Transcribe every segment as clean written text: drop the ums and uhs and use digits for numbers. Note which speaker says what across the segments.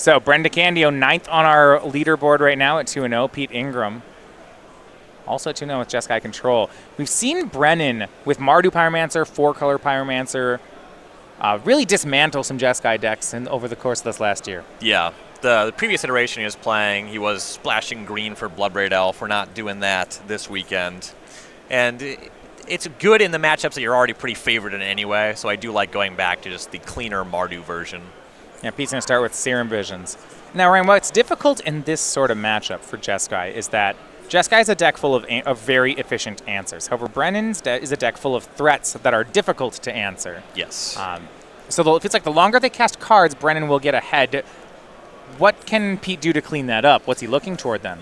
Speaker 1: So Brennan Decandio, 9th on our leaderboard right now at 2-0. Pete Ingram also at 2-0 with Jeskai Control. We've seen Brennan with Mardu Pyromancer, 4-color Pyromancer, really dismantle some Jeskai decks over the course of this last year.
Speaker 2: Yeah. The previous iteration he was playing, he was splashing green for Bloodbraid Elf. We're not doing that this weekend. And it's good in the matchups that you're already pretty favored in anyway, so I do like going back to just the cleaner Mardu version.
Speaker 1: Yeah, Pete's going to start with Serum Visions. Now, Ryan, what's difficult in this sort of matchup for Jeskai is that Jeskai is a deck full of very efficient answers. However, Brennan's is a deck full of threats that are difficult to answer.
Speaker 2: Yes.
Speaker 1: So if it's like the longer they cast cards, Brennan will get ahead. What can Pete do to clean that up? What's he looking toward then?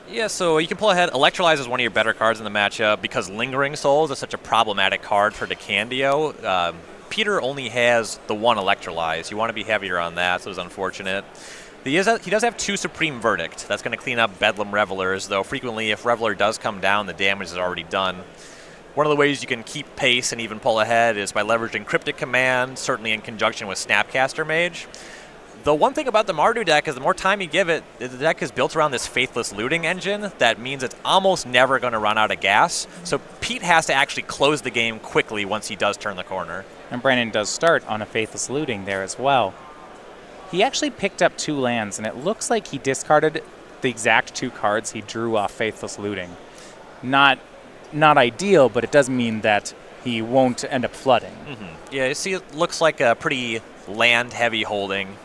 Speaker 2: Yeah, so you can pull ahead. Electrolyze is one of your better cards in the matchup because Lingering Souls is such a problematic card for Decandio. Peter only has the one Electrolyze. You want to be heavier on that, so it's unfortunate. He does have 2 Supreme Verdict. That's going to clean up Bedlam Revelers, though frequently if Reveler does come down, the damage is already done. One of the ways you can keep pace and even pull ahead is by leveraging Cryptic Command, certainly in conjunction with Snapcaster Mage. The one thing about the Mardu deck is the more time you give it, the deck is built around this Faithless Looting engine. That means it's almost never going to run out of gas. So Pete has to actually close the game quickly once he does turn the corner.
Speaker 1: And Brennan does start on a Faithless Looting there as well. He actually picked up 2 lands, and it looks like he discarded the exact 2 cards he drew off Faithless Looting. Not ideal, but it does mean that he won't end up flooding.
Speaker 2: Mm-hmm. Yeah, you see it looks like a pretty land-heavy holding.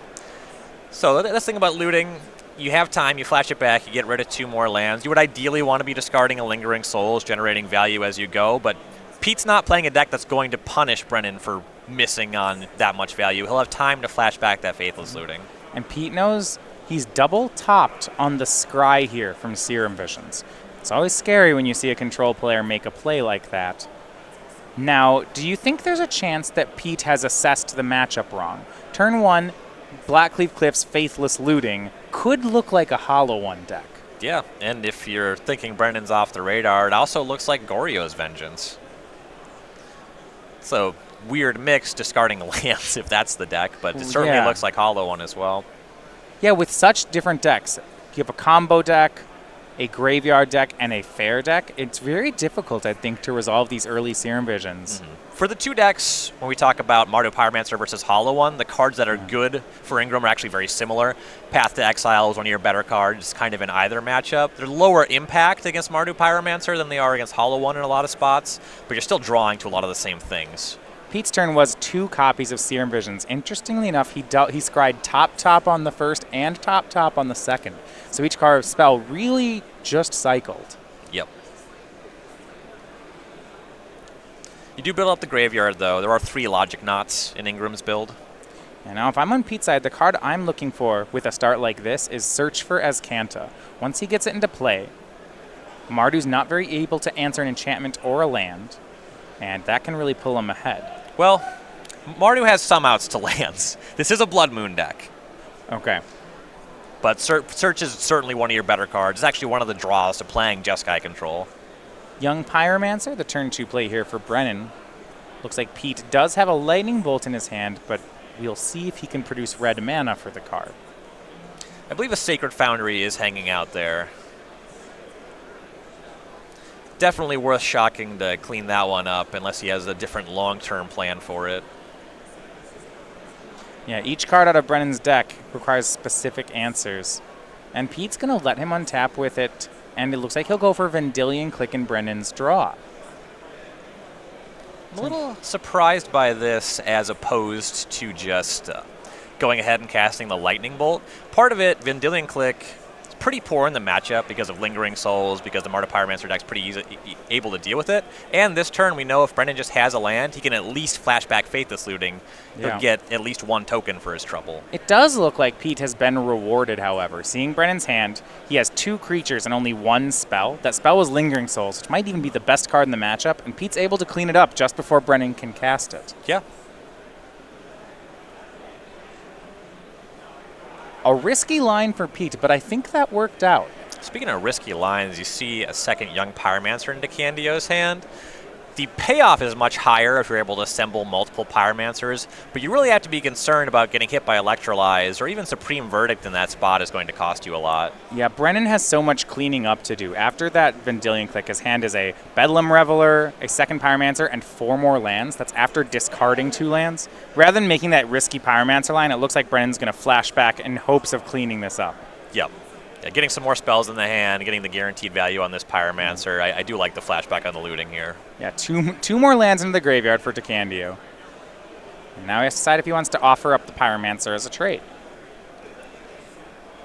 Speaker 2: So that's the thing about looting. You have time, you flash it back, you get rid of 2 more lands. You would ideally want to be discarding a Lingering Souls, generating value as you go, but Pete's not playing a deck that's going to punish Brennan for missing on that much value. He'll have time to flash back that Faithless Looting.
Speaker 1: And Pete knows he's double topped on the Scry here from Serum Visions. It's always scary when you see a control player make a play like that. Now, do you think there's a chance that Pete has assessed the matchup wrong? Turn 1, Blackcleave Cliff's Faithless Looting could look like a Hollow One deck.
Speaker 2: Yeah, and if you're thinking Brennan's off the radar, it also looks like Goryo's Vengeance. So, weird mix discarding lands if that's the deck, but it certainly looks like Hollow One as well.
Speaker 1: Yeah, with such different decks, you have a combo deck, a graveyard deck, and a fair deck. It's very difficult, I think, to resolve these early Serum Visions.
Speaker 2: Mm-hmm. For the 2 decks, when we talk about Mardu Pyromancer versus Hollow One, the cards that are good for Ingram are actually very similar. Path to Exile is one of your better cards, kind of in either matchup. They're lower impact against Mardu Pyromancer than they are against Hollow One in a lot of spots, but you're still drawing to a lot of the same things.
Speaker 1: Pete's turn was 2 copies of Serum Visions. Interestingly enough, he scried top on the first and top on the second. So each card spell really just cycled.
Speaker 2: Yep. You do build up the graveyard, though. There are 3 Logic Knots in Ingram's build.
Speaker 1: And now if I'm on Pete's side, the card I'm looking for with a start like this is Search for Azcanta. Once he gets it into play, Mardu's not very able to answer an enchantment or a land, and that can really pull him ahead.
Speaker 2: Well, Mardu has some outs to lands. This is a Blood Moon deck.
Speaker 1: Okay.
Speaker 2: But Search is certainly one of your better cards. It's actually one of the draws to playing Jeskai Control.
Speaker 1: Young Pyromancer, the turn 2 play here for Brennan. Looks like Pete does have a Lightning Bolt in his hand, but we'll see if he can produce red mana for the card.
Speaker 2: I believe a Sacred Foundry is hanging out there. Definitely worth shocking to clean that one up, unless he has a different long-term plan for it.
Speaker 1: Yeah, each card out of Brennan's deck requires specific answers. And Pete's going to let him untap with it, and it looks like he'll go for Vendilion Click in Brennan's draw.
Speaker 2: I'm a little surprised by this as opposed to just going ahead and casting the Lightning Bolt. Part of it, Vendilion Click, is pretty poor in the matchup because of Lingering Souls, because the Mardu Pyromancer deck's pretty able to deal with it. And this turn, we know if Brennan just has a land, he can at least flashback Faithless Looting. He'll get at least 1 token for his trouble.
Speaker 1: It does look like Pete has been rewarded, however. Seeing Brennan's hand, he has 2 creatures and only 1 spell. That spell was Lingering Souls, which might even be the best card in the matchup, and Pete's able to clean it up just before Brennan can cast it.
Speaker 2: Yeah.
Speaker 1: A risky line for Pete, but I think that worked out.
Speaker 2: Speaking of risky lines, you see a second Young Pyromancer in Decandio's hand. The payoff is much higher if you're able to assemble multiple Pyromancers, but you really have to be concerned about getting hit by Electrolyze, or even Supreme Verdict in that spot is going to cost you a lot.
Speaker 1: Yeah, Brennan has so much cleaning up to do. After that Vendilion Click, his hand is a Bedlam Reveler, a second Pyromancer, and 4 more lands. That's after discarding 2 lands. Rather than making that risky Pyromancer line, it looks like Brennan's going to flash back in hopes of cleaning this up.
Speaker 2: Yep. Yeah, getting some more spells in the hand, getting the guaranteed value on this Pyromancer. I do like the flashback on the looting here.
Speaker 1: Yeah, two more lands into the graveyard for Decandio. And now he has to decide if he wants to offer up the Pyromancer as a trade.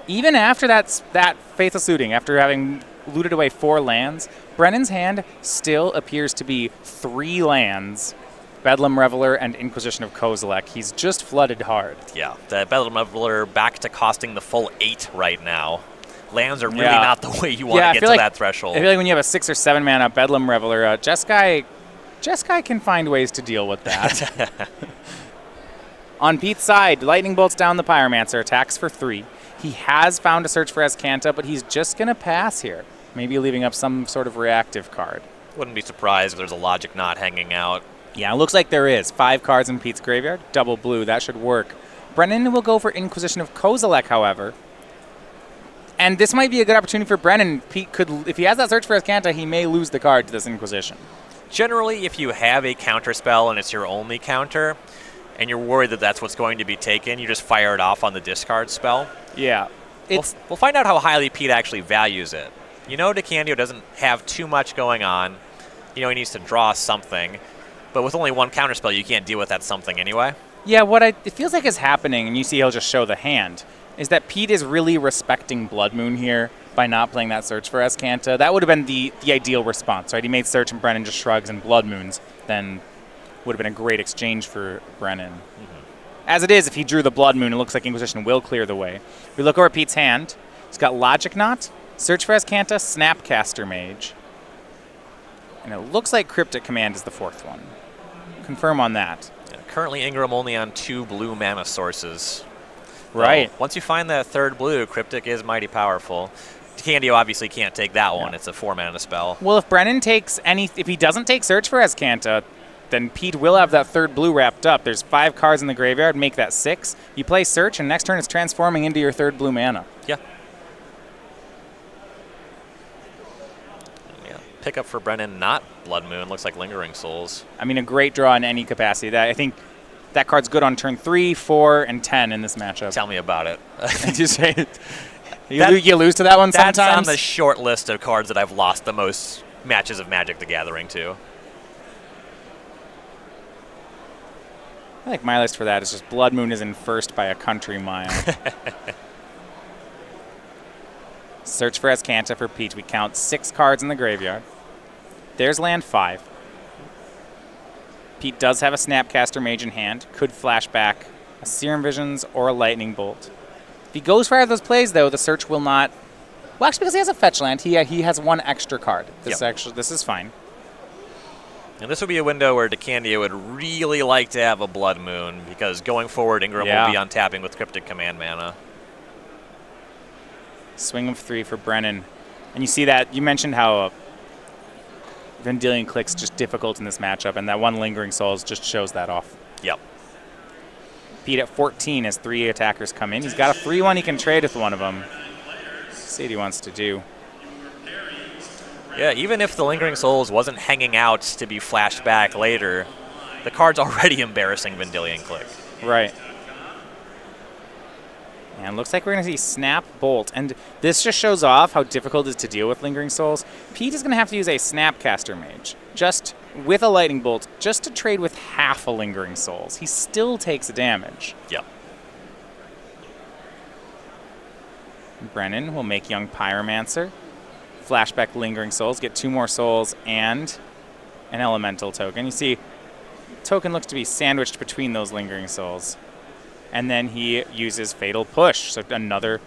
Speaker 1: Even after that Faithless Looting, after having looted away 4 lands, Brennan's hand still appears to be 3 lands. Bedlam Reveler and Inquisition of Kozilek. He's just flooded hard.
Speaker 2: Yeah, the Bedlam Reveler back to costing the full 8 right now. Lands are really not the way you want to get to that threshold.
Speaker 1: I feel like when you have a 6 or 7 mana Bedlam Reveler, Jeskai can find ways to deal with that. On Pete's side, Lightning Bolts down the Pyromancer, attacks for 3. He has found a search for Azcanta, but he's just going to pass here. Maybe leaving up some sort of reactive card.
Speaker 2: Wouldn't be surprised if there's a Logic Knot hanging out.
Speaker 1: Yeah, it looks like there is. 5 cards in Pete's graveyard, double blue, that should work. Brennan will go for Inquisition of Kozilek, however. And this might be a good opportunity for Brennan. Pete could, if he has that search for Azcanta, he may lose the card to this Inquisition.
Speaker 2: Generally, if you have a counter spell and it's your only counter, and you're worried that that's what's going to be taken, you just fire it off on the discard spell.
Speaker 1: Yeah.
Speaker 2: We'll find out how highly Pete actually values it. You know Decandio doesn't have too much going on. You know he needs to draw something. But with only 1 counter spell, you can't deal with that something anyway.
Speaker 1: Yeah, it feels like is happening, and you see he'll just show the hand, is that Pete is really respecting Blood Moon here by not playing that search for Azcanta. That would have been the ideal response, right? He made search and Brennan just shrugs and Blood Moons. Then would have been a great exchange for Brennan. Mm-hmm. As it is, if he drew the Blood Moon, it looks like Inquisition will clear the way. We look over at Pete's hand. He's got Logic Knot, Search for Azcanta, Snapcaster Mage. And it looks like Cryptic Command is the 4th one. Confirm on that.
Speaker 2: Yeah, currently Ingram only on 2 blue mana sources.
Speaker 1: Right.
Speaker 2: Well, once you find that 3rd blue, Cryptic is mighty powerful. Decandio obviously can't take that one. It's a 4 mana spell.
Speaker 1: Well, if Brennan takes if he doesn't take Search for Azcanta, then Pete will have that 3rd blue wrapped up. There's 5 cards in the graveyard, make that 6. You play Search, and next turn it's transforming into your 3rd blue mana.
Speaker 2: Yeah. Pick up for Brennan, not Blood Moon. Looks like Lingering Souls.
Speaker 1: I mean, a great draw in any capacity. I think that card's good on turn 3, 4, and 10 in this matchup.
Speaker 2: Tell me about it.
Speaker 1: You lose to that one sometimes?
Speaker 2: That's on the short list of cards that I've lost the most matches of Magic the Gathering to.
Speaker 1: I think my list for that is just Blood Moon is in first by a country mile. Search for Azcanta for Pete. We count 6 cards in the graveyard. There's land 5. Pete does have a Snapcaster Mage in hand. Could flash back a Serum Visions or a Lightning Bolt. If he goes for either of those plays, though, the search will not... Well, actually, because he has a fetch land, he has 1 extra card. This is fine.
Speaker 2: And this would be a window where Decandio would really like to have a Blood Moon, because going forward, Ingram will be untapping with Cryptic Command mana.
Speaker 1: Swing of 3 for Brennan. And you see that, you mentioned how Vendilion Click's just difficult in this matchup, and that 1 Lingering Souls just shows that off.
Speaker 2: Yep.
Speaker 1: Pete at 14 as 3 attackers come in. He's got a 3-1 he can trade with one of them. See what he wants to do.
Speaker 2: Yeah, even if the Lingering Souls wasn't hanging out to be flashed back later, the card's already embarrassing Vendilion Click.
Speaker 1: Right. And looks like we're going to see Snap Bolt. And this just shows off how difficult it is to deal with Lingering Souls. Pete is going to have to use a Snapcaster Mage, just with a Lightning Bolt, just to trade with half a Lingering Souls. He still takes damage.
Speaker 2: Yep.
Speaker 1: Brennan will make Young Pyromancer. Flashback Lingering Souls, get 2 more souls and an Elemental token. You see, token looks to be sandwiched between those Lingering Souls. And then he uses Fatal Push, so another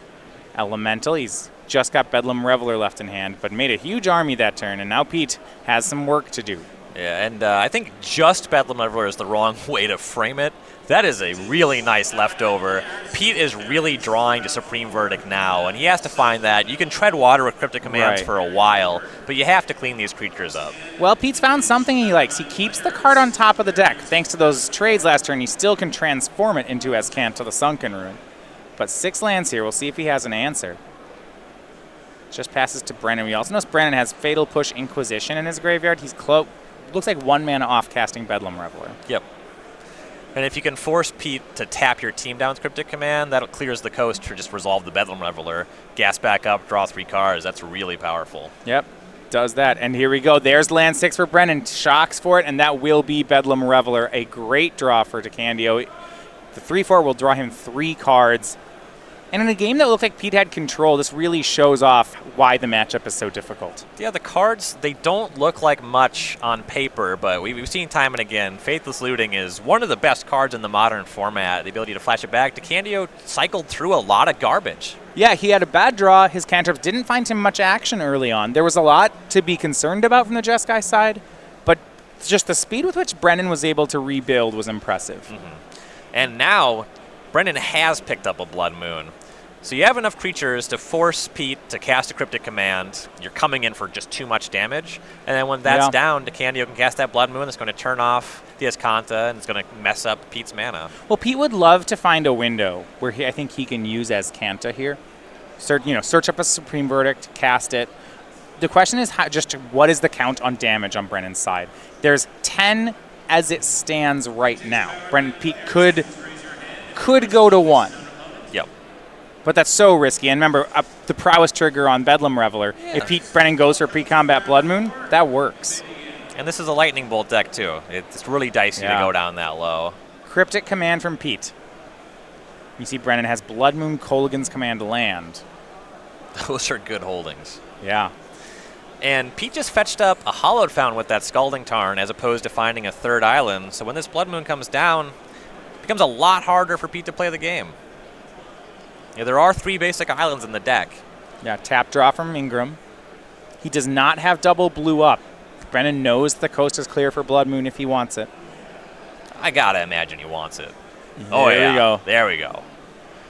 Speaker 1: Elemental. He's just got Bedlam Reveler left in hand, but made a huge army that turn, and now Pete has some work to do.
Speaker 2: Yeah, and I think just Bedlam Leveler is the wrong way to frame it. That is a really nice leftover. Pete is really drawing to Supreme Verdict now, and he has to find that. You can tread water with Cryptic Commands for a while, but you have to clean these creatures up.
Speaker 1: Well, Pete's found something he likes. He keeps the card on top of the deck. Thanks to those trades last turn, he still can transform it into Escant to the Sunken Rune. But 6 lands here. We'll see if he has an answer. Just passes to Brennan. We also notice Brennan has Fatal Push Inquisition in his graveyard. He's looks like 1 mana off casting Bedlam Reveler.
Speaker 2: Yep. And if you can force Pete to tap your team down with Cryptic Command, that clears the coast to just resolve the Bedlam Reveler, gas back up, draw 3 cards. That's really powerful.
Speaker 1: Yep, does that. And here we go. There's land 6 for Brennan. Shocks for it, and that will be Bedlam Reveler. A great draw for Decandio. The 3/4 will draw him 3 cards. And in a game that looked like Pete had control, this really shows off why the matchup is so difficult.
Speaker 2: Yeah, the cards, they don't look like much on paper, but we've seen time and again, Faithless Looting is one of the best cards in the modern format. The ability to flash it back. Decandio cycled through a lot of garbage.
Speaker 1: Yeah, he had a bad draw. His cantrips didn't find him much action early on. There was a lot to be concerned about from the Jeskai side, but just the speed with which Brennan was able to rebuild was impressive.
Speaker 2: And now, Brennan has picked up a Blood Moon. So you have enough creatures to force Pete to cast a Cryptic Command. You're coming in for just too much damage. And then when that's down, Decandio can cast that Blood Moon that's going to turn off the Escanta, and it's going to mess up Pete's mana.
Speaker 1: Well, Pete would love to find a window where I think he can use Escanta here. Search up a Supreme Verdict, cast it. The question is what is the count on damage on Brennan's side? There's 10 as it stands right now. Pete could go to 1.
Speaker 2: Yep.
Speaker 1: But that's so risky. And remember, the prowess trigger on Bedlam Reveler. Yeah. If Brennan goes for pre-combat Blood Moon, that works.
Speaker 2: And this is a Lightning Bolt deck, too. It's really dicey to go down that low.
Speaker 1: Cryptic Command from Pete. You see Brennan has Blood Moon, Kolaghan's Command land.
Speaker 2: Those are good holdings.
Speaker 1: Yeah.
Speaker 2: And Pete just fetched up a Hallowed Fountain with that Scalding Tarn as opposed to finding a 3rd island. So when this Blood Moon comes down, it becomes a lot harder for Pete to play the game. Yeah, there are 3 basic islands in the deck.
Speaker 1: Yeah, tap draw from Ingram. He does not have double blue up. Brennan knows the coast is clear for Blood Moon if he wants it.
Speaker 2: I gotta imagine he wants it.
Speaker 1: There we go.
Speaker 2: There we go.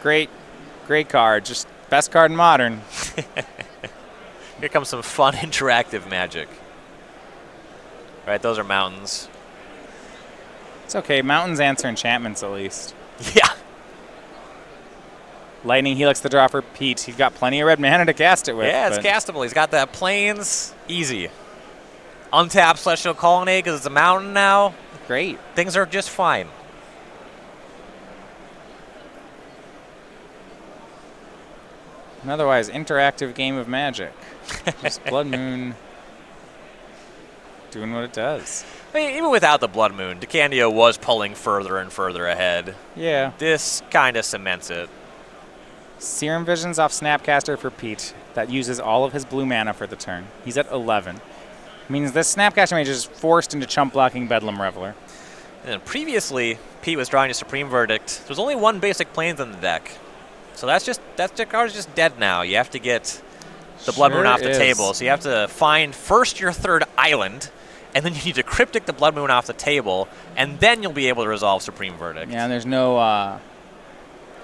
Speaker 1: Great card. Just best card in Modern.
Speaker 2: Here comes some fun interactive Magic. All right, those are mountains.
Speaker 1: It's okay. Mountains answer enchantments at least.
Speaker 2: Yeah.
Speaker 1: Lightning Helix the draw for Pete. He's got plenty of red mana to cast it with.
Speaker 2: Yeah, it's castable. He's got that Plains. Easy. Untap Celestial Colonnade because it's a mountain now.
Speaker 1: Great.
Speaker 2: Things are just fine.
Speaker 1: An otherwise interactive game of Magic. Just Blood Moon doing what it does.
Speaker 2: I mean, even without the Blood Moon, Decandio was pulling further and further ahead.
Speaker 1: Yeah.
Speaker 2: This kind of cements it.
Speaker 1: Serum Visions off Snapcaster for Pete. That uses all of his blue mana for the turn. He's at 11. Means this Snapcaster Mage is forced into chump blocking Bedlam Reveler.
Speaker 2: And previously, Pete was drawing a Supreme Verdict. There's only 1 basic Plains in the deck. So that card's just dead now. You have to get the Blood Moon off the table. So you have to find first your 3rd island, and then you need to Cryptic the Blood Moon off the table, and then you'll be able to resolve Supreme Verdict.
Speaker 1: Yeah, and there's no...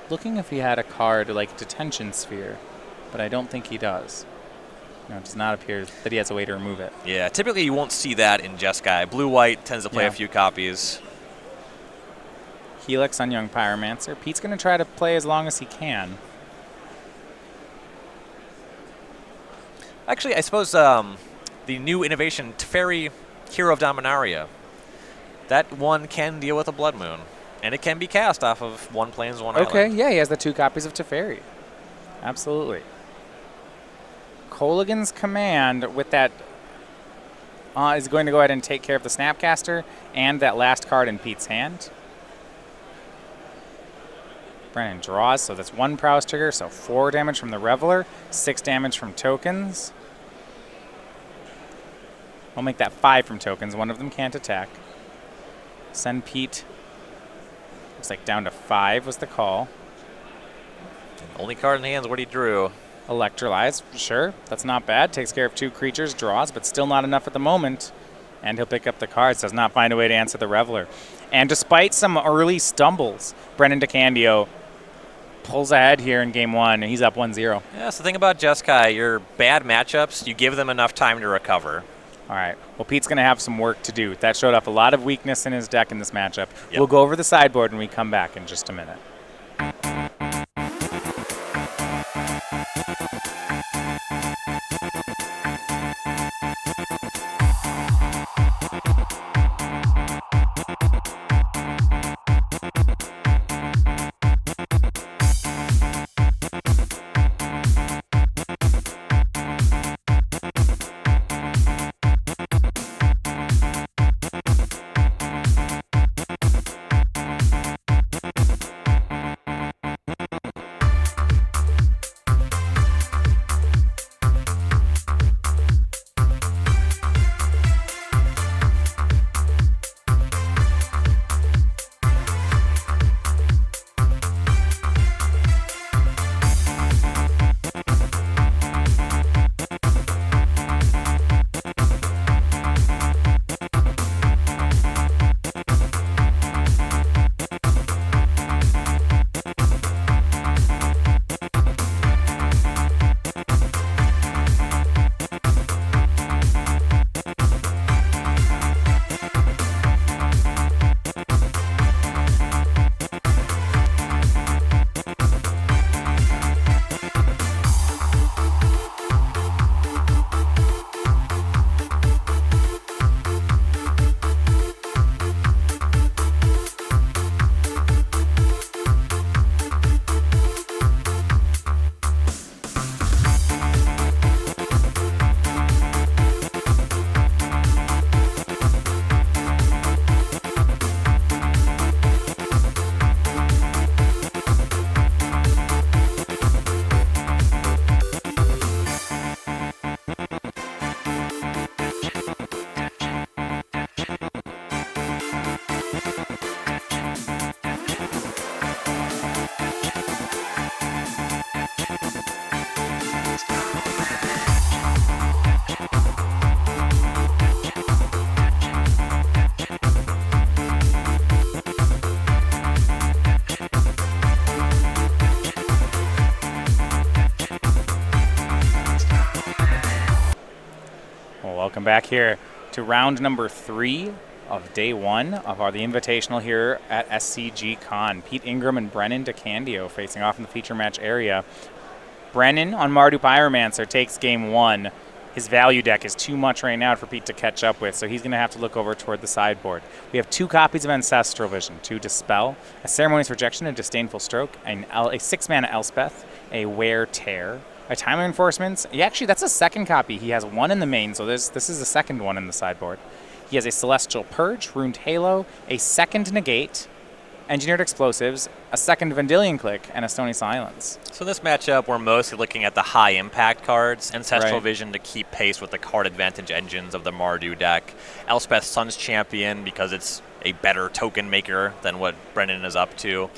Speaker 1: looking if he had a card like Detention Sphere, but I don't think he does. No, it does not appear that he has a way to remove it.
Speaker 2: Yeah, typically you won't see that in Jeskai. Blue-white tends to play a few copies.
Speaker 1: Helix on Young Pyromancer. Pete's going to try to play as long as he can.
Speaker 2: Actually, I suppose the new innovation, Teferi, Hero of Dominaria, that one can deal with a Blood Moon. And it can be cast off of 1 Plains, 1 island.
Speaker 1: Okay, yeah, he has the 2 copies of Teferi. Absolutely. Kolaghan's Command with that is going to go ahead and take care of the Snapcaster and that last card in Pete's hand. Brennan draws, so that's 1 prowess trigger, so 4 damage from the Reveler, 6 damage from tokens. I'll make that 5 from tokens. 1 of them can't attack. Send Pete... Looks like down to 5 was the call.
Speaker 2: Only card in the hand is what he drew.
Speaker 1: Electrolyze, sure. That's not bad. Takes care of 2 creatures, draws, but still not enough at the moment. And he'll pick up the cards, does not find a way to answer the Reveler. And despite some early stumbles, Brennan Decandio pulls ahead here in game 1, and he's up 1-0.
Speaker 2: Yeah, so the thing about Jeskai, your bad matchups, you give them enough time to recover.
Speaker 1: All right. Well, Pete's going to have some work to do. That showed up a lot of weakness in his deck in this matchup.
Speaker 2: Yep.
Speaker 1: We'll go over the sideboard when we come back in just a minute. Welcome back here to round number 3 of day 1 of the Invitational here at SCGCon. Pete Ingram and Brennan Decandio facing off in the feature match area. Brennan on Mardu Pyromancer takes game 1. His value deck is too much right now for Pete to catch up with, so he's going to have to look over toward the sideboard. We have 2 copies of Ancestral Vision, 2 Dispel, a Ceremonious Rejection, a Disdainful Stroke, a 6-mana Elspeth, a Wear Tear, a Time Reinforcements. Actually, that's a second copy. He has 1 in the main, so this is the second one in the sideboard. He has a Celestial Purge, Ruined Halo, a second Negate, Engineered Explosives, a second Vendilion Click, and a Stony Silence.
Speaker 2: So in this matchup, we're mostly looking at the high-impact cards. Ancestral
Speaker 1: Right.
Speaker 2: Vision to keep pace with the card advantage engines of the Mardu deck. Elspeth Sun's Champion because it's a better token maker than what Brennan is up to.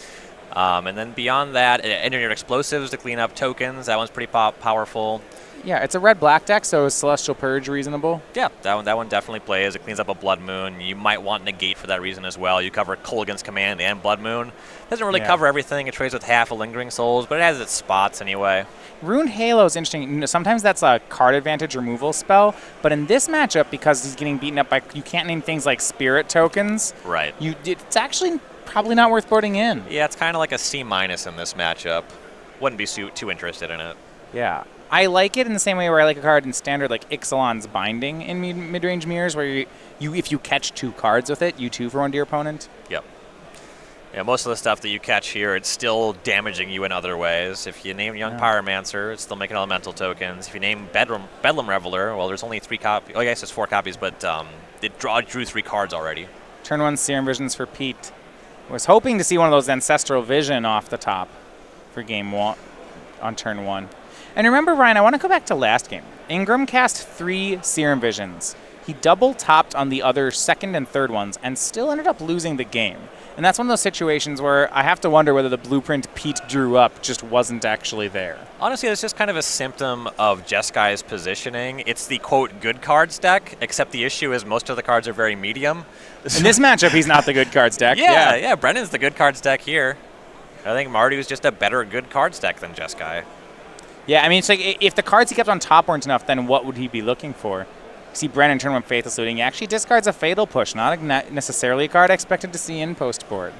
Speaker 2: And then beyond that, Engineered Explosives to clean up tokens. That one's pretty powerful.
Speaker 1: Yeah, it's a red-black deck, so is Celestial Purge reasonable?
Speaker 2: Yeah, that one definitely plays. It cleans up a Blood Moon. You might want Negate for that reason as well. You cover Kolaghan's Command and Blood Moon. Doesn't really cover everything. It trades with half of Lingering Souls, but it has its spots anyway.
Speaker 1: Ruined Halo is interesting. Sometimes that's a card advantage removal spell, but in this matchup, because he's getting beaten up by, you can't name things like Spirit tokens.
Speaker 2: Right.
Speaker 1: It's actually probably not worth boarding in.
Speaker 2: Yeah, it's kind of like a C- in this matchup. Wouldn't be too interested in it.
Speaker 1: Yeah. I like it in the same way where I like a card in standard like Ixalan's Binding in mid-range mirrors, where you if you catch 2 cards with it, you 2 for 1 to your opponent.
Speaker 2: Yep. Yeah, most of the stuff that you catch here, it's still damaging you in other ways. If you name Young Pyromancer, it's still making elemental tokens. If you name Bedlam Reveler, well, there's only 3 copies. Oh, I guess it's 4 copies, but it drew 3 cards already.
Speaker 1: Turn 1 Serum Visions for Pete. Was hoping to see one of those Ancestral Vision off the top for game 1 on turn 1. And remember, Ryan, I want to go back to last game. Ingram cast 3 Serum Visions. he double topped on the other second and third ones and still ended up losing the game. And that's one of those situations where I have to wonder whether the blueprint Pete drew up just wasn't actually there.
Speaker 2: Honestly, it's just kind of a symptom of Jeskai's positioning. It's the, quote, good cards deck, except the issue is most of the cards are very medium.
Speaker 1: In this matchup, he's not the good cards deck.
Speaker 2: Yeah, Brennan's the good cards deck here. I think Mardu's just a better good cards deck than Jeskai.
Speaker 1: Yeah, I mean, it's like if the cards he kept on top weren't enough, then what would he be looking for? See Brennan turn 1 Faithless Looting. He actually discards a Fatal Push, not necessarily a card I expected to see in post board.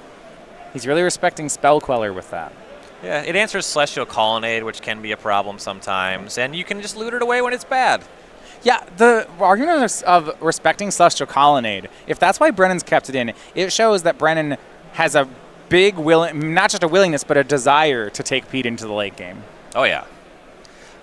Speaker 1: He's really respecting Spell Queller with that.
Speaker 2: Yeah, it answers Celestial Colonnade, which can be a problem sometimes, and you can just loot it away when it's bad.
Speaker 1: Yeah, the argument of respecting Celestial Colonnade, if that's why Brennan's kept it in, it shows that Brennan has a big not just a willingness, but a desire to take Pete into the late game.
Speaker 2: Oh, yeah.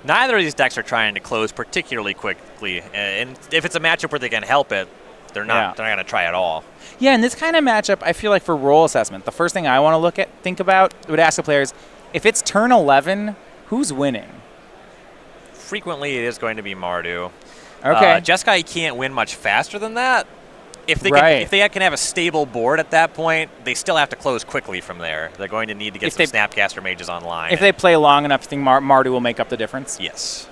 Speaker 2: Neither of these decks are trying to close particularly quickly, and if it's a matchup where they can help it, they're not going to try at all.
Speaker 1: Yeah, in this kind of matchup, I feel like for role assessment, the first thing I want to think about, would ask the players, if it's turn 11, who's winning?
Speaker 2: Frequently, it is going to be Mardu.
Speaker 1: Okay.
Speaker 2: Jeskai can't win much faster than that. If they can have a stable board at that point, they still have to close quickly from there. They're going to need to get some Snapcaster Mages online.
Speaker 1: If they play long enough, you think Mardu will make up the difference?
Speaker 2: Yes.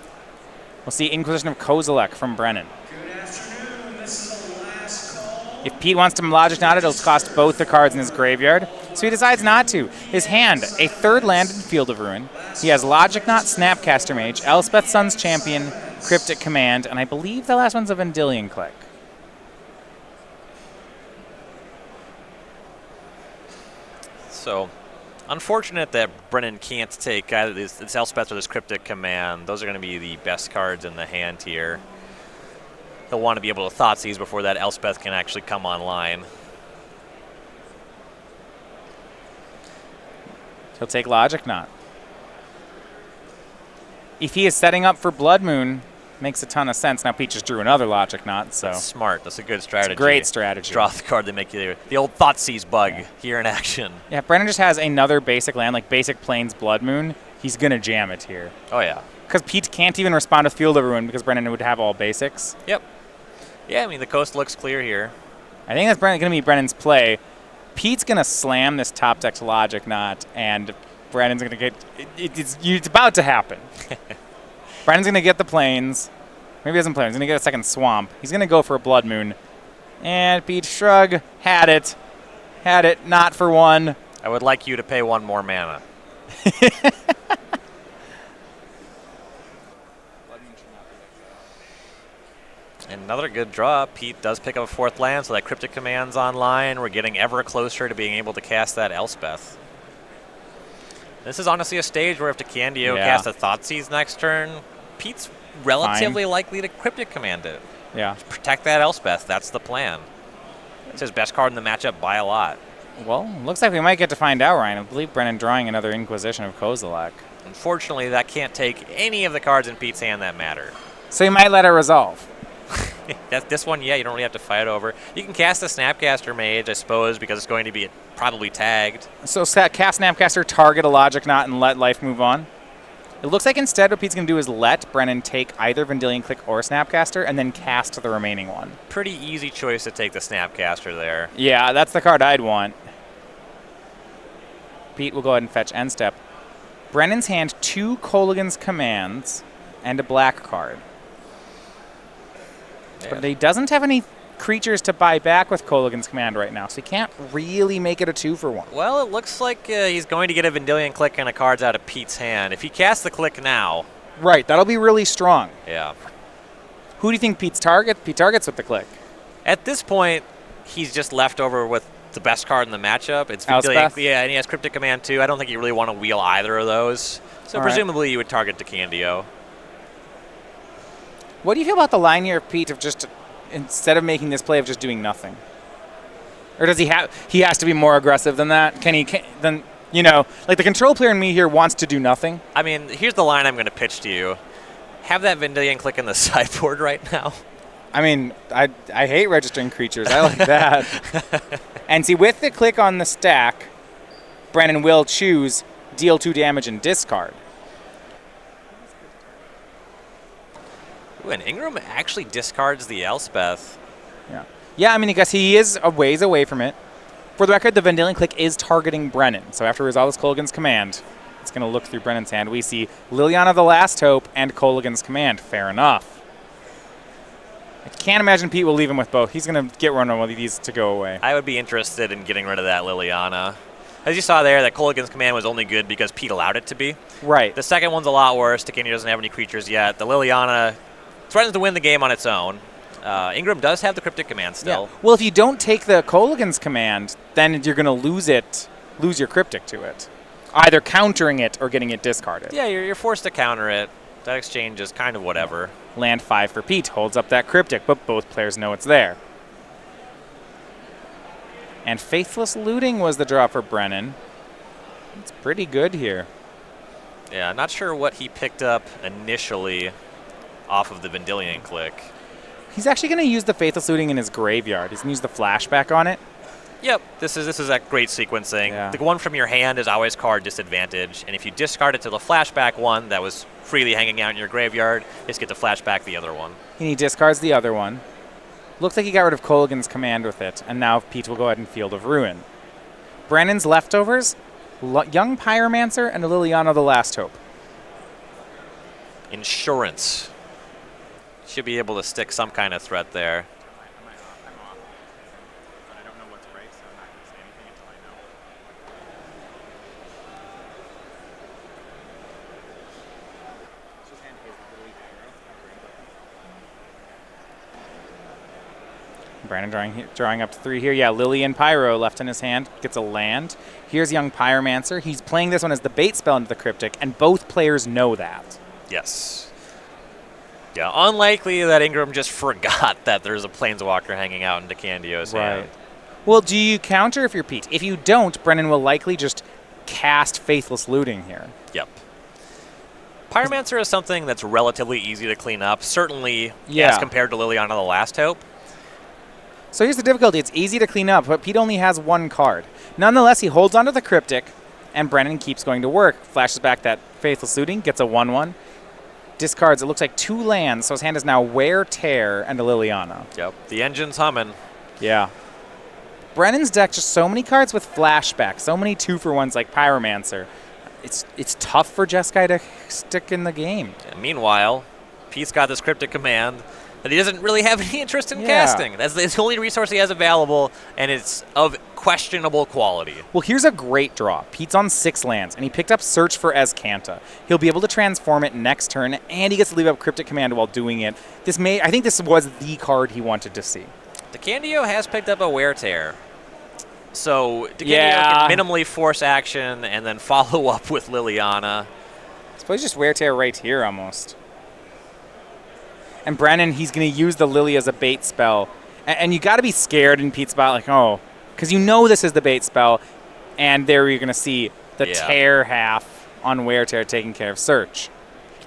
Speaker 1: We'll see Inquisition of Kozilek from Brennan.
Speaker 3: Good afternoon. This is the last call.
Speaker 1: If Pete wants to Logic Knot, it'll cost both the cards in his graveyard. So he decides not to. His hand, a third land in Field of Ruin. He has Logic Knot, Snapcaster Mage, Elspeth Sun's Champion, Cryptic Command, and I believe the last one's a Vendilion Click.
Speaker 2: So, unfortunate that Brennan can't take either this Elspeth or this Cryptic Command. Those are going to be the best cards in the hand here. He'll want to be able to Thoughtseize before that Elspeth can actually come online.
Speaker 1: He'll take Logic Knot. If he is setting up for Blood Moon, makes a ton of sense. Now Pete just drew another Logic Knot, so
Speaker 2: that's smart. That's a good strategy.
Speaker 1: It's a great strategy.
Speaker 2: Draw the card that make you the old Thoughtseize bug here in action.
Speaker 1: Yeah, Brennan just has another basic land, like basic Plains Blood Moon. He's gonna jam it here.
Speaker 2: Oh yeah.
Speaker 1: Because Pete can't even respond to Field of Ruin because Brennan would have all basics.
Speaker 2: Yep. Yeah, I mean the coast looks clear here.
Speaker 1: I think that's gonna be Brennan's play. Pete's gonna slam this top deck's Logic Knot, and Brennan's gonna get it's about to happen. Brennan's going to get the Plains. Maybe he doesn't play. He's going to get a second Swamp. He's going to go for a Blood Moon. And Pete shrug. Had it. Had it. Not for one.
Speaker 2: I would like you to pay 1 more mana. Another good draw. Pete does pick up a 4th land, so that Cryptic Command's online. We're getting ever closer to being able to cast that Elspeth. This is honestly a stage where if Decandio casts a Thoughtseize next turn, Pete's relatively likely to Cryptic Command it.
Speaker 1: Yeah.
Speaker 2: Just protect that Elspeth. That's the plan. It's his best card in the matchup by a lot.
Speaker 1: Well, looks like we might get to find out, Ryan. I believe Brennan drawing another Inquisition of Kozilek.
Speaker 2: Unfortunately, that can't take any of the cards in Pete's hand that matter.
Speaker 1: So he might let it resolve.
Speaker 2: This one, yeah, you don't really have to fight over. You can cast the Snapcaster Mage, I suppose, because it's going to be probably tagged.
Speaker 1: So cast Snapcaster, target a Logic Knot, and let life move on. It looks like instead what Pete's going to do is let Brennan take either Vendilion Click or Snapcaster and then cast the remaining one.
Speaker 2: Pretty easy choice to take the Snapcaster there.
Speaker 1: Yeah, that's the card I'd want. Pete will go ahead and fetch end step. Brennan's hand 2 Kolaghan's Commands and a black card. Yeah. But he doesn't have any creatures to buy back with Kolaghan's Command right now, so he can't really make it a 2-for-1.
Speaker 2: Well, it looks like he's going to get a Vendilion Click and a cards out of Pete's hand. If he casts the Click now...
Speaker 1: Right, that'll be really strong.
Speaker 2: Yeah.
Speaker 1: Who do you think Pete targets with the Click?
Speaker 2: At this point, he's just left over with the best card in the matchup. It's
Speaker 1: Elspeth?
Speaker 2: Yeah, and he has Cryptic Command too. I don't think you really want to wheel either of those. So presumably you would target Decandio.
Speaker 1: What do you feel about the line here of Pete of just... instead of making this play of just doing nothing? Or does he has to be more aggressive than that? Like the control player in me here wants to do nothing.
Speaker 2: I mean, here's the line I'm going to pitch to you. Have that Vendilion Click in the sideboard right now.
Speaker 1: I mean, I hate registering creatures. I like that. And see, with the Click on the stack, Brennan will choose deal 2 damage and discard.
Speaker 2: Ooh, and Ingram actually discards the Elspeth.
Speaker 1: Yeah. Yeah, I mean, I guess he is a ways away from it. For the record, the Vendilion Click is targeting Brennan. So after Resolve Kolaghan's command, it's going to look through Brennan's hand. We see Liliana the Last Hope and Kolaghan's command. Fair enough. I can't imagine Pete will leave him with both. He's going to get one of these to go away.
Speaker 2: I would be interested in getting rid of that Liliana. As you saw there, that Kolaghan's command was only good because Pete allowed it to be.
Speaker 1: Right.
Speaker 2: The second one's a lot worse. Decandio doesn't have any creatures yet. The Liliana threatens to win the game on its own. Ingram does have the Cryptic command still.
Speaker 1: Yeah. Well, if you don't take the Kolaghan's command, then you're going to lose your Cryptic to it. Either countering it or getting it discarded.
Speaker 2: Yeah, you're forced to counter it. That exchange is kind of whatever.
Speaker 1: Land 5 for Pete holds up that Cryptic, but both players know it's there. And Faithless Looting was the draw for Brennan. It's pretty good here.
Speaker 2: Yeah, not sure what he picked up initially off of the Vendilion Click.
Speaker 1: He's actually going to use the Faithless Looting in his graveyard. He's going to use the flashback on it.
Speaker 2: Yep, this is that great sequencing.
Speaker 1: Yeah.
Speaker 2: The one from your hand is always card disadvantage, and if you discard it to the flashback one that was freely hanging out in your graveyard, just get to flashback the other one.
Speaker 1: And he discards the other one. Looks like he got rid of Kolaghan's command with it, and now Pete will go ahead and Field of Ruin. Brennan's leftovers, Young Pyromancer and a Liliana the Last Hope.
Speaker 2: Insurance. Should be able to stick some kind of threat there.
Speaker 1: Brandon drawing up to 3 here. Yeah, Lily and Pyro left in his hand. Gets a land. Here's Young Pyromancer. He's playing this one as the bait spell into the Cryptic, and both players know that.
Speaker 2: Yes. Yeah, unlikely that Ingram just forgot that there's a Planeswalker hanging out in Decandio's hand.
Speaker 1: Well, do you counter if you're Pete? If you don't, Brennan will likely just cast Faithless Looting here.
Speaker 2: Yep. Pyromancer is something that's relatively easy to clean up, certainly
Speaker 1: Yeah.
Speaker 2: as compared to Liliana the Last Hope.
Speaker 1: So here's the difficulty. It's easy to clean up, but Pete only has 1 card. Nonetheless, he holds onto the Cryptic, and Brennan keeps going to work. Flashes back that Faithless Looting, gets a 1/1. Discards, it looks like 2 lands, so his hand is now Wear, Tear, and a Liliana.
Speaker 2: Yep. The engine's humming.
Speaker 1: Yeah. Brennan's deck, just so many cards with flashback, so many 2-for-1s like Pyromancer. It's tough for Jeskai to stick in the game.
Speaker 2: And meanwhile, Pete's got this Cryptic command that he doesn't really have any interest in casting. That's the only resource he has available, and it's of questionable quality.
Speaker 1: Well, here's a great draw. Pete's on 6 lands, and he picked up Search for Azcanta. He'll be able to transform it next turn, and he gets to leave up Cryptic Command while doing it. I think this was the card he wanted to see.
Speaker 2: Decandio has picked up a Wear Tear. So Decandio
Speaker 1: Yeah.
Speaker 2: can minimally force action and then follow up with Liliana.
Speaker 1: I suppose just Wear Tear right here almost. And Brennan, he's going to use the Lily as a bait spell. And you got to be scared in Pete's spot, like, oh, because you know this is the bait spell. And there you're going to see the Tear half on Wear Tear taking care of Search.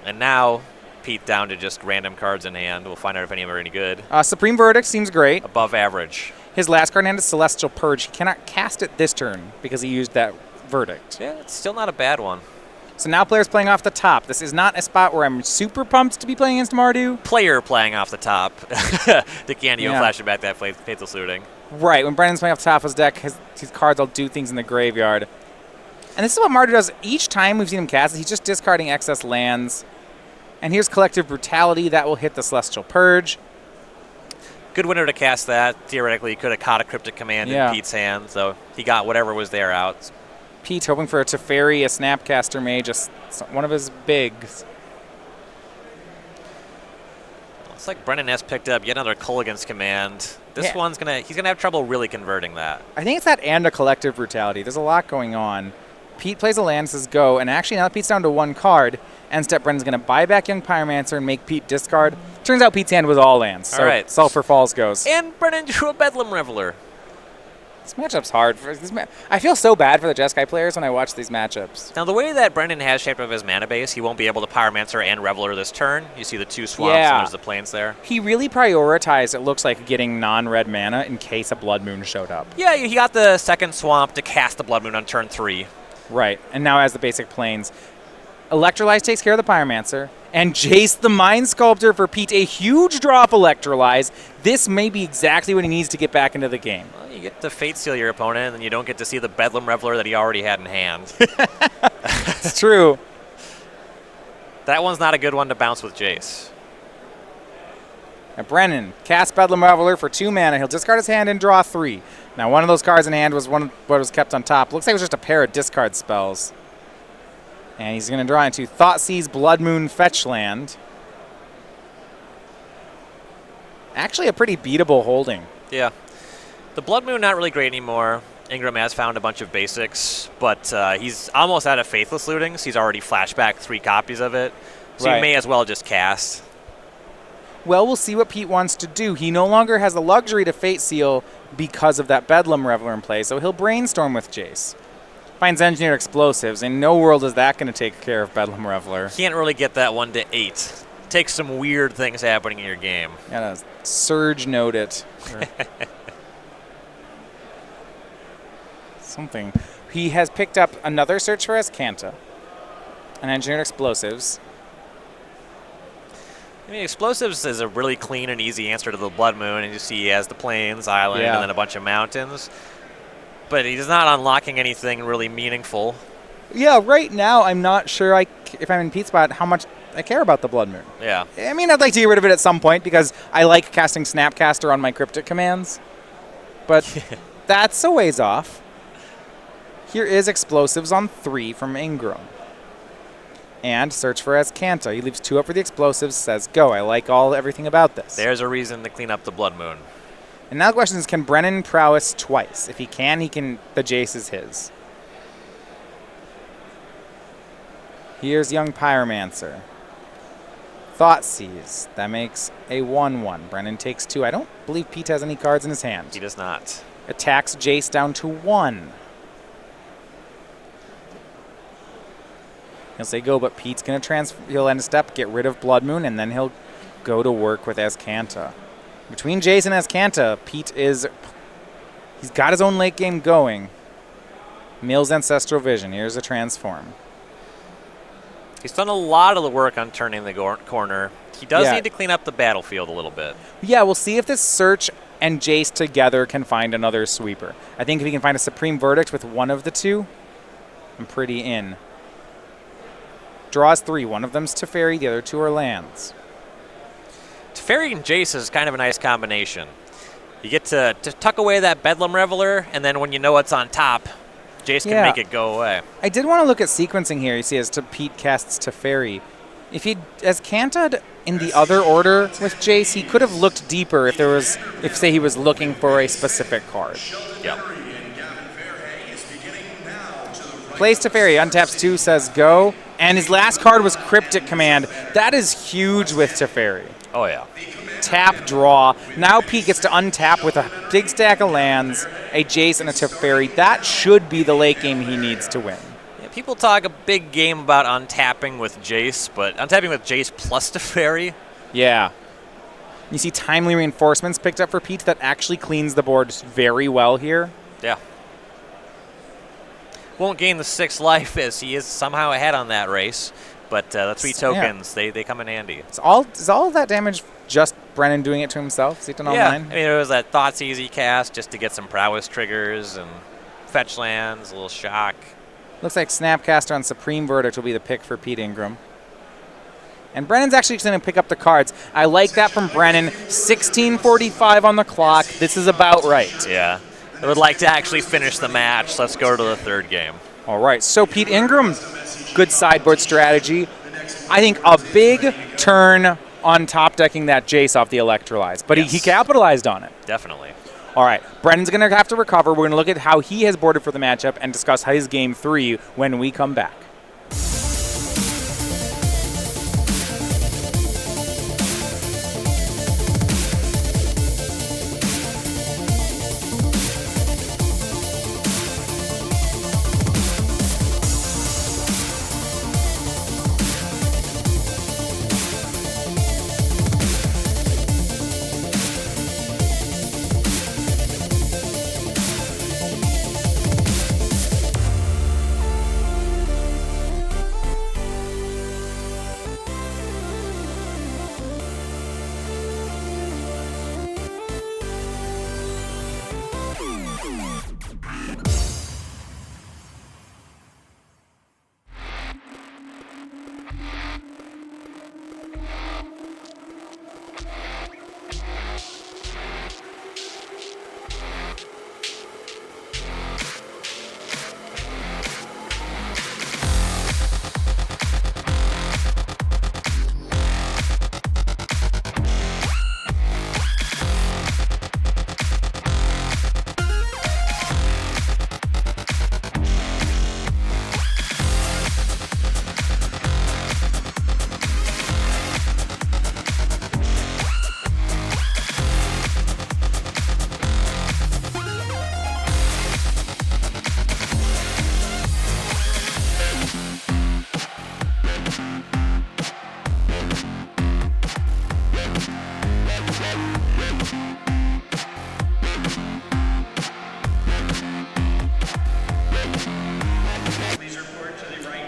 Speaker 2: And now Pete down to just random cards in hand. We'll find out if any of them are any good.
Speaker 1: Supreme Verdict seems great.
Speaker 2: Above average.
Speaker 1: His last card in hand is Celestial Purge. He cannot cast it this turn because he used that Verdict.
Speaker 2: Yeah, it's still not a bad one.
Speaker 1: So now players playing off the top. This is not a spot where I'm super pumped to be playing against Mardu.
Speaker 2: Player playing off the top. Decandio flashing back that Faithless Looting.
Speaker 1: Right, when Brennan's playing off the top of his deck, his cards will do things in the graveyard. And this is what Mardu does. Each time we've seen him cast it, he's just discarding excess lands. And here's Collective Brutality. That will hit the Celestial Purge.
Speaker 2: Good winner to cast that. Theoretically, he could have caught a Cryptic Command in Pete's hand, so he got whatever was there out.
Speaker 1: Pete hoping for a Teferi, a Snapcaster Mage, one of his bigs.
Speaker 2: Looks like Brennan has picked up yet another Kolaghan's Command. This one's he's gonna have trouble really converting that.
Speaker 1: I think it's that and a Collective Brutality. There's a lot going on. Pete plays a land, says go, and actually now that Pete's down to 1 card, end step Brennan's going to buy back Young Pyromancer and make Pete discard. Turns out Pete's hand was all lands, so Sulfur Falls goes.
Speaker 2: And Brennan drew a Bedlam Reveler.
Speaker 1: This matchup's hard. I feel so bad for the Jeskai players when I watch these matchups.
Speaker 2: Now, the way that Brennan has shaped up his mana base, he won't be able to Pyromancer and Reveler this turn. You see the 2 swamps and there's the plains there.
Speaker 1: He really prioritized, it looks like, getting non-red mana in case a Blood Moon showed up.
Speaker 2: Yeah, he got the 2nd swamp to cast the Blood Moon on turn 3.
Speaker 1: Right, and now has the basic plains. Electrolyze takes care of the Pyromancer. And Jace the Mind Sculptor for Pete. A huge drop Electrolyze. This may be exactly what he needs to get back into the game.
Speaker 2: Well, you get to Fate Seal your opponent, and you don't get to see the Bedlam Reveler that he already had in hand.
Speaker 1: It's true.
Speaker 2: That one's not a good one to bounce with Jace.
Speaker 1: Now Brennan casts Bedlam Reveler for 2 mana. He'll discard his hand and draw 3. Now one of those cards in hand was one of what was kept on top. Looks like it was just a pair of discard spells. And he's going to draw into Thoughtseize, Blood Moon, Fetchland. Actually a pretty beatable holding.
Speaker 2: Yeah. The Blood Moon not really great anymore. Ingram has found a bunch of basics, but he's almost out of Faithless Looting, so he's already flashback 3 copies of it. So
Speaker 1: Right.
Speaker 2: you may as well just cast.
Speaker 1: Well, we'll see what Pete wants to do. He no longer has the luxury to Fate Seal because of that Bedlam Reveler in play, so he'll Brainstorm with Jace. Finds Engineered Explosives. In no world is that going to take care of Bedlam Reveler.
Speaker 2: Can't really get that one to 8. Takes some weird things happening in your game.
Speaker 1: Gotta Surge Note it. Something. He has picked up another Search for Azcanta. An Engineered Explosives.
Speaker 2: I mean, Explosives is a really clean and easy answer to the Blood Moon, and you see he has the Plains, Island,
Speaker 1: Yeah.
Speaker 2: and then a bunch of mountains. But he's not unlocking anything really meaningful.
Speaker 1: Yeah, right now I'm not sure if I'm in Pete's spot how much I care about the Blood Moon.
Speaker 2: Yeah.
Speaker 1: I mean, I'd like to get rid of it at some point because I like casting Snapcaster on my Cryptic commands. But that's a ways off. Here is Explosives on 3 from Ingram. And Search for Azcanta. He leaves 2 up for the Explosives, says, go. I like everything about this.
Speaker 2: There's a reason to clean up the Blood Moon.
Speaker 1: And now the question is, can Brennan prowess twice? If he can, the Jace is his. Here's Young Pyromancer. Thoughtseize. That makes a 1/1. Brennan takes 2. I don't believe Pete has any cards in his hand.
Speaker 2: He does not.
Speaker 1: Attacks Jace down to 1. He'll say go, but Pete's going to he'll end a step, get rid of Blood Moon, and then he'll go to work with Azcanta. Between Jace and Azcanta, he's got his own late game going. Mill's Ancestral Vision. Here's a transform.
Speaker 2: He's done a lot of the work on turning the corner. He does
Speaker 1: Yeah.
Speaker 2: need to clean up the battlefield a little bit.
Speaker 1: Yeah, we'll see if this Search and Jace together can find another sweeper. I think if he can find a Supreme Verdict with one of the two, I'm pretty in. Draws 3. One of them's Teferi, the other 2 are lands.
Speaker 2: Teferi and Jace is kind of a nice combination. You get to tuck away that Bedlam Reveler, and then when you know what's on top, Jace can make it go away.
Speaker 1: I did want to look at sequencing here. You see, as Pete casts Teferi. If he Azcanta'd in the other order with Jace, he could have looked deeper if say he was looking for a specific card.
Speaker 2: Yep.
Speaker 1: Plays Teferi, untaps 2, says go, and his last card was Cryptic Command. That is huge with Teferi.
Speaker 2: Oh, yeah.
Speaker 1: Tap, draw. Now Pete gets to untap with a big stack of lands, a Jace, and a Teferi. That should be the late game he needs to win.
Speaker 2: Yeah, people talk a big game about untapping with Jace, but untapping with Jace plus Teferi?
Speaker 1: Yeah. You see Timely Reinforcements picked up for Pete. That actually cleans the board very well here.
Speaker 2: Yeah. Won't gain the 6 life as he is somehow ahead on that race, but the 3 tokens, they come in handy.
Speaker 1: Is all of that damage just Brennan doing it to himself? Is he done all
Speaker 2: Yeah,
Speaker 1: 9?
Speaker 2: I mean, it was that Thoughtseize cast just to get some prowess triggers and fetch lands, a little shock.
Speaker 1: Looks like Snapcaster on Supreme Verdict will be the pick for Pete Ingram. And Brennan's actually going to pick up the cards. I like that from Brennan. 16:45 on the clock. This is about right.
Speaker 2: Yeah. I would like to actually finish the match. Let's go to the 3rd game.
Speaker 1: All right. So Pete Ingram, good sideboard strategy. I think a big turn on top decking that Jace off the Electrolyze. But he capitalized on it.
Speaker 2: Definitely.
Speaker 1: All right. Brennan's going to have to recover. We're going to look at how he has boarded for the matchup and discuss his game 3 when we come back.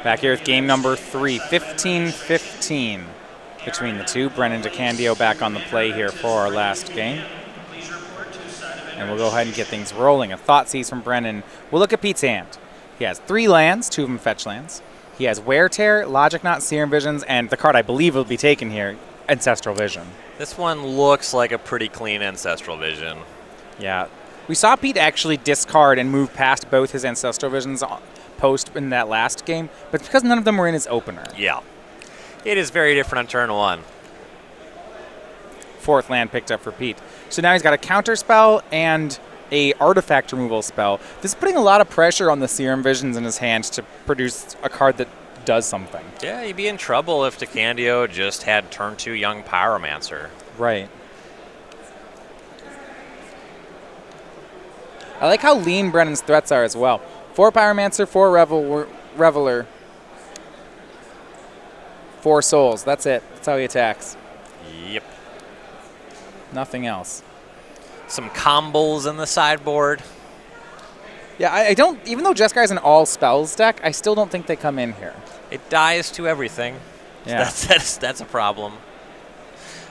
Speaker 1: Back here with game number 3, 15-15 between the two. Brennan Decandio back on the play here for our last game. And we'll go ahead and get things rolling. A Thoughtseize from Brennan. We'll look at Pete's hand. He has 3 lands, 2 of them fetch lands. He has Wear Tear, Logic Knot, Serum Visions, and the card I believe will be taken here, Ancestral Vision.
Speaker 2: This one looks like a pretty clean Ancestral Vision.
Speaker 1: Yeah. We saw Pete actually discard and move past both his Ancestral Visions post in that last game, but it's because none of them were in his opener.
Speaker 2: Yeah. It is very different on turn 1.
Speaker 1: 4th land picked up for Pete. So now he's got a counter spell and a artifact removal spell. This is putting a lot of pressure on the Serum Visions in his hand to produce a card that does something.
Speaker 2: Yeah, you'd be in trouble if Decandio just had turn 2 Young Pyromancer.
Speaker 1: Right. I like how lean Brennan's threats are as well. 4 Pyromancer, 4 Reveler, 4 Souls. That's it. That's how he attacks.
Speaker 2: Yep.
Speaker 1: Nothing else.
Speaker 2: Some combos in the sideboard.
Speaker 1: Yeah, I don't, even though Jeskar's an all spells deck, I still don't think they come in here.
Speaker 2: It dies to everything.
Speaker 1: Yeah.
Speaker 2: That's a problem.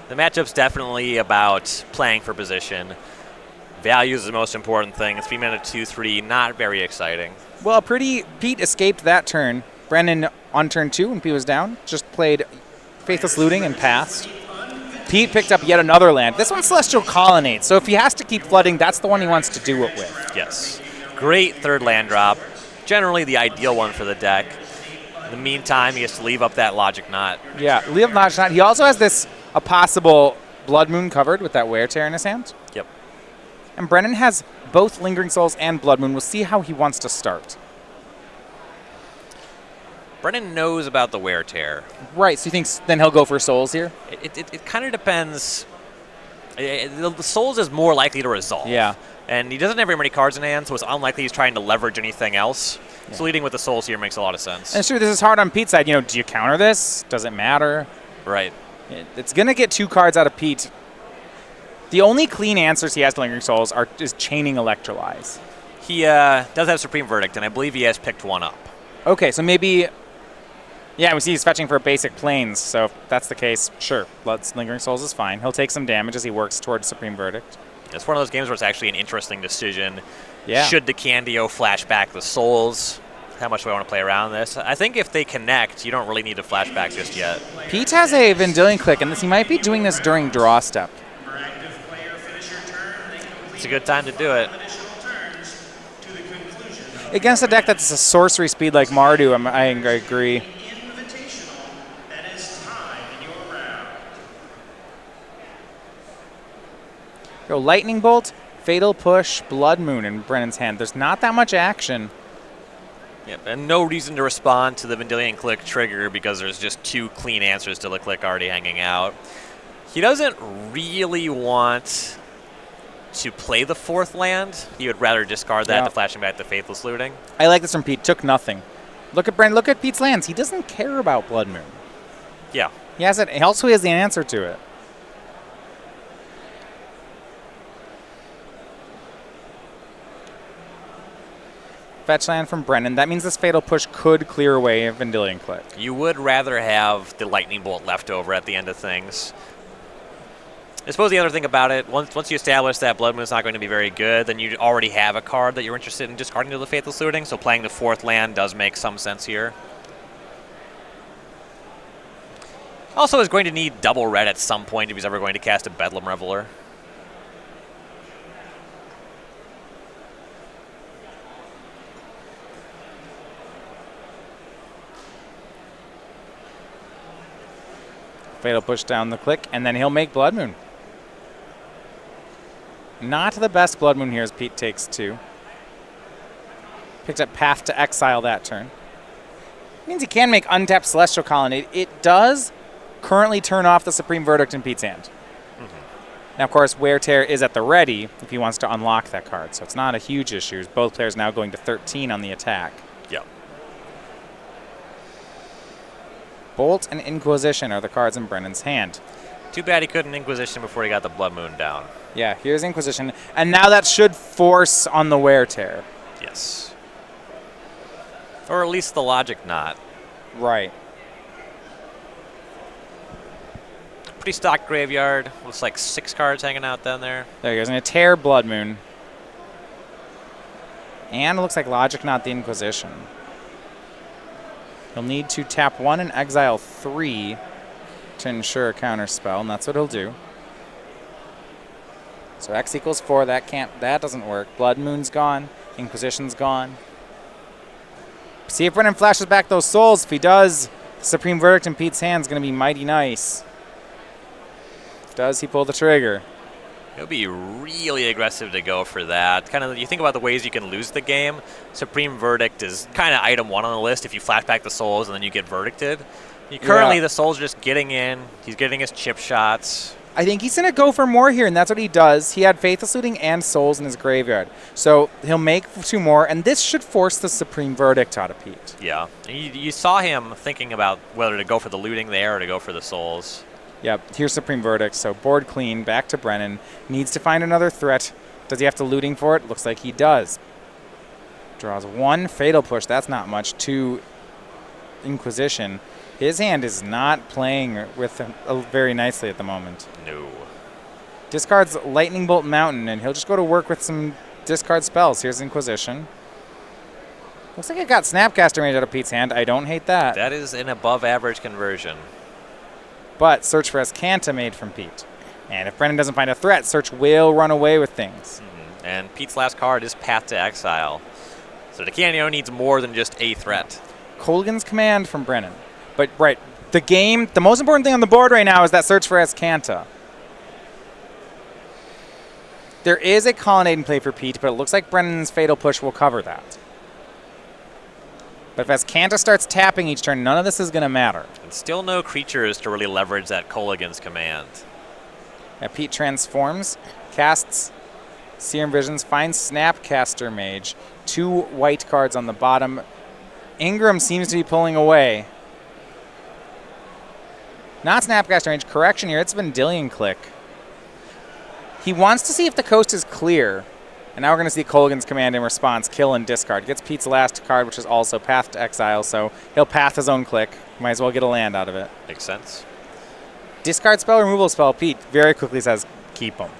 Speaker 2: The matchup's definitely about playing for position. Value is the most important thing. 3 mana 2/3, not very exciting.
Speaker 1: Well, Pete escaped that turn. Brennan on turn 2 when Pete was down just played Faithless Looting and passed. Pete picked up yet another land. This one's Celestial Colonnade, so if he has to keep flooding, that's the one he wants to do it with.
Speaker 2: Yes. Great 3rd land drop. Generally the ideal one for the deck. In the meantime, he has to leave up that Logic Knot.
Speaker 1: Yeah, leave Logic Knot. He also has a possible Blood Moon covered with that Wear Tear in his hand.
Speaker 2: Yep.
Speaker 1: And Brennan has both Lingering Souls and Blood Moon. We'll see how he wants to start.
Speaker 2: Brennan knows about the Wear Tear.
Speaker 1: Right, so you think then he'll go for Souls here?
Speaker 2: It kind of depends. The Souls is more likely to resolve.
Speaker 1: Yeah.
Speaker 2: And he doesn't have very many cards in hand, so it's unlikely he's trying to leverage anything else.
Speaker 1: Yeah.
Speaker 2: So leading with the Souls here makes a lot of sense.
Speaker 1: And it's true, this is hard on Pete's side. You know, do you counter this? Does it matter?
Speaker 2: Right.
Speaker 1: It's going to get 2 cards out of Pete. The only clean answers he has to Lingering Souls is chaining Electrolyze.
Speaker 2: He does have Supreme Verdict, and I believe he has picked one up.
Speaker 1: Okay, so maybe... Yeah, we see he's fetching for basic planes, so if that's the case, sure. Lingering Souls is fine. He'll take some damage as he works towards Supreme Verdict.
Speaker 2: It's one of those games where it's actually an interesting decision.
Speaker 1: Yeah.
Speaker 2: Should Decandio flash back the Souls? How much do I want to play around this? I think if they connect, you don't really need to flash back just yet.
Speaker 1: Pete has a Vendilion Click, and he might be doing this during draw step.
Speaker 2: It's a good time to do it.
Speaker 1: Against a deck that's a sorcery speed like Mardu, I agree. Go Lightning Bolt, Fatal Push, Blood Moon in Brennan's hand. There's not that much action.
Speaker 2: Yep, and no reason to respond to the Vendilion Click trigger because there's just 2 clean answers to the click already hanging out. He doesn't really want to play the 4th land. He would rather discard that to flashing back the Faithless Looting.
Speaker 1: I like this from Pete. Took nothing. Look at Brennan. Look at Pete's lands. He doesn't care about Blood Moon.
Speaker 2: Yeah.
Speaker 1: He has it. He also has the answer to it. Fetch land from Brennan. That means this Fatal Push could clear away a Vendilion Click.
Speaker 2: You would rather have the Lightning Bolt left over at the end of things. I suppose the other thing about it, once you establish that Blood Moon is not going to be very good, then you already have a card that you're interested in discarding to the Faithless Looting, so playing the 4th land does make some sense here. Also is going to need double red at some point if he's ever going to cast a Bedlam Reveler.
Speaker 1: Fatal Push down the click, and then he'll make Blood Moon. Not the best Blood Moon here as Pete takes 2. Picked up Path to Exile that turn. Means he can make untapped Celestial Colonnade. It does currently turn off the Supreme Verdict in Pete's hand. Now, of course, Wear Tear is at the ready if he wants to unlock that card, so it's not a huge issue. Both players now going to 13 on the attack.
Speaker 2: Yep.
Speaker 1: Bolt and Inquisition are the cards in Brennan's hand.
Speaker 2: Too bad he couldn't Inquisition before he got the Blood Moon down.
Speaker 1: Yeah, here's Inquisition, and now that should force on the Wear Tear.
Speaker 2: Yes. Or at least the Logic Knot.
Speaker 1: Right.
Speaker 2: Pretty stocked graveyard. Looks like 6 cards hanging out down there.
Speaker 1: There he goes. Going to tear Blood Moon. And it looks like Logic, not the Inquisition. He'll need to tap 1 and exile 3 to ensure a counterspell, and that's what he'll do. So X equals 4. That doesn't work. Blood Moon's gone. Inquisition's gone. See if Brennan flashes back those souls. If he does, the Supreme Verdict in Pete's hand is going to be mighty nice. If does, he pull the trigger.
Speaker 2: It'll be really aggressive to go for that. Kind of, you think about the ways you can lose the game. Supreme Verdict is kind of item 1 on the list if you flash back the souls and then you get verdicted. Currently, the souls are just getting in. He's getting his chip shots.
Speaker 1: I think he's going to go for more here, and that's what he does. He had Faithless Looting and Souls in his graveyard. So he'll make 2 more, and this should force the Supreme Verdict out of Pete.
Speaker 2: Yeah. You saw him thinking about whether to go for the looting there or to go for the souls.
Speaker 1: Yep, here's Supreme Verdict. So board clean, back to Brennan. Needs to find another threat. Does he have to looting for it? Looks like he does. Draws 1 Fatal Push. That's not much. 2 Inquisition. His hand is not playing with him very nicely at the moment.
Speaker 2: No.
Speaker 1: Discards Lightning Bolt Mountain, and he'll just go to work with some discard spells. Here's Inquisition. Looks like it got Snapcaster Mage out of Pete's hand. I don't hate that.
Speaker 2: That is an above-average conversion.
Speaker 1: But Search for Escanta made from Pete. And if Brennan doesn't find a threat, Search will run away with things.
Speaker 2: Mm-hmm. And Pete's last card is Path to Exile. So Decandio needs more than just a threat.
Speaker 1: Colgan's Command from Brennan. But, right, the most important thing on the board right now is that Search for Escanta. There is a Colonnade in play for Pete, but it looks like Brennan's Fatal Push will cover that. But if Escanta starts tapping each turn, none of this is going to matter.
Speaker 2: And still no creatures to really leverage that Colgan's Command.
Speaker 1: Yeah, Pete transforms, casts Serum Visions, finds Snapcaster Mage, 2 white cards on the bottom. Ingram seems to be pulling away. Not Snapcaster Mage. Correction here. It's Vendilion Click. He wants to see if the coast is clear. And now we're going to see Colgan's Command in response. Kill and discard. Gets Pete's last card, which is also Path to Exile. So he'll path his own click. Might as well get a land out of it.
Speaker 2: Makes sense.
Speaker 1: Discard spell, removal spell. Pete very quickly says, keep them.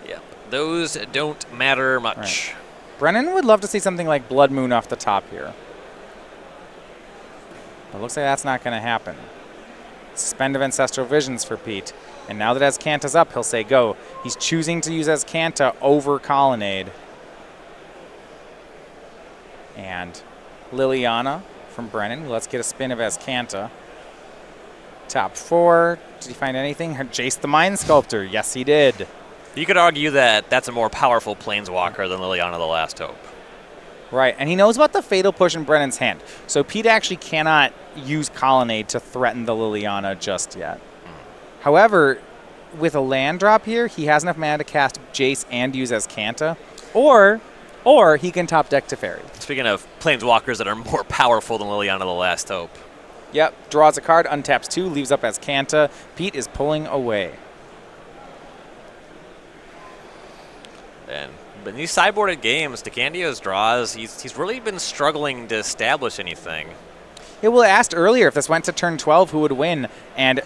Speaker 2: Yeah, those don't matter much.
Speaker 1: Right. Brennan would love to see something like Blood Moon off the top here. It looks like that's not going to happen. Suspend of Ancestral Visions for Pete. And now that Escanta's up, he'll say go. He's choosing to use Escanta over Colonnade. And Liliana from Brennan. Let's get a spin of Escanta. Top 4. Did he find anything? Jace the Mind Sculptor. Yes, he did.
Speaker 2: You could argue that that's a more powerful Planeswalker than Liliana the Last Hope.
Speaker 1: Right, and he knows about the Fatal Push in Brennan's hand. So Pete actually cannot use Colonnade to threaten the Liliana just yet. However, with a land drop here, he has enough mana to cast Jace and use Escanta. Or he can top deck Teferi.
Speaker 2: Speaking of Planeswalkers that are more powerful than Liliana the Last Hope.
Speaker 1: Yep, draws a card, untaps 2, leaves up Escanta. Pete is pulling away.
Speaker 2: But in these sideboarded games, Decandio's draws, he's really been struggling to establish anything.
Speaker 1: Yeah, well, I asked earlier if this went to turn 12, who would win, and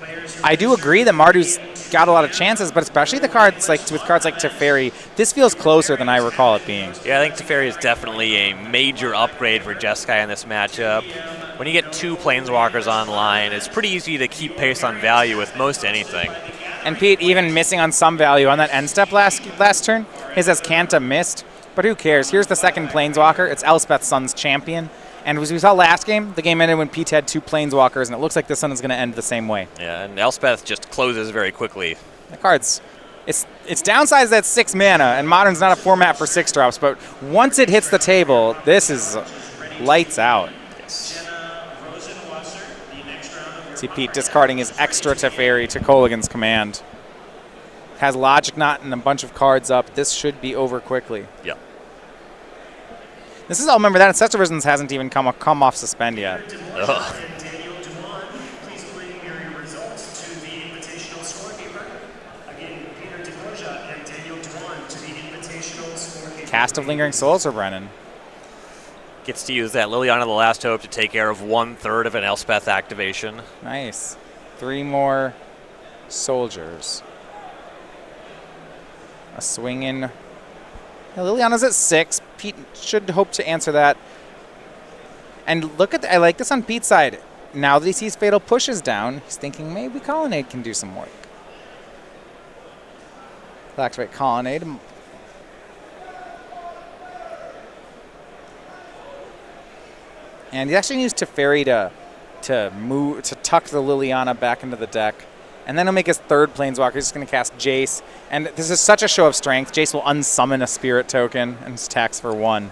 Speaker 1: I do agree that Mardu's got a lot of chances, but especially with cards like Teferi, this feels closer than I recall it being.
Speaker 2: Yeah, I think Teferi is definitely a major upgrade for Jeskai in this matchup. When you get 2 Planeswalkers online, it's pretty easy to keep pace on value with most anything.
Speaker 1: And Pete even missing on some value on that end step last turn. His Escanta missed, but who cares? Here's the second Planeswalker. It's Elspeth Sun's champion. And as we saw last game, the game ended when Pete had 2 Planeswalkers, and it looks like this one is going to end the same way.
Speaker 2: Yeah, and Elspeth just closes very quickly.
Speaker 1: The cards, it's downsized at 6 mana, and Modern's not a format for 6 drops, but once it hits the table, this is lights out.
Speaker 2: Yes.
Speaker 1: See Pete discarding his extra Teferi to Colgan's Command. Has Logic Knot and a bunch of cards up. This should be over quickly.
Speaker 2: Yep.
Speaker 1: This is all, remember that Ancestral Visions hasn't even come off suspend yet.
Speaker 2: Ugh.
Speaker 3: Please bring your results to the Invitational Scorekeeper. Again, Peter DeCroja and Daniel Dwan to the Invitational Scorekeeper.
Speaker 1: Cast of Lingering Souls for Brennan.
Speaker 2: Gets to use that Liliana the Last Hope to take care of 1/3 of an Elspeth activation.
Speaker 1: Nice. 3 more soldiers. A swing in. Liliana's at 6. Pete should hope to answer that. And look at I like this on Pete's side. Now that he sees Fatal Pushes down, he's thinking maybe Colonnade can do some work. Black's right, Colonnade. And he actually needs Teferi to move to tuck the Liliana back into the deck. And then he'll make his 3rd Planeswalker. He's just going to cast Jace. And this is such a show of strength. Jace will unsummon a Spirit token and attacks for 1.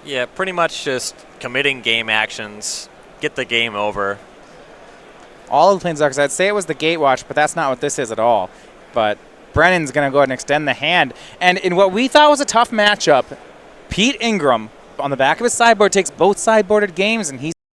Speaker 2: Yeah, pretty much just committing game actions, get the game over.
Speaker 1: All of the Planeswalkers, I'd say it was the Gatewatch, but that's not what this is at all. But Brennan's going to go ahead and extend the hand. And in what we thought was a tough matchup, Pete Ingram on the back of his sideboard takes both sideboarded games, and he's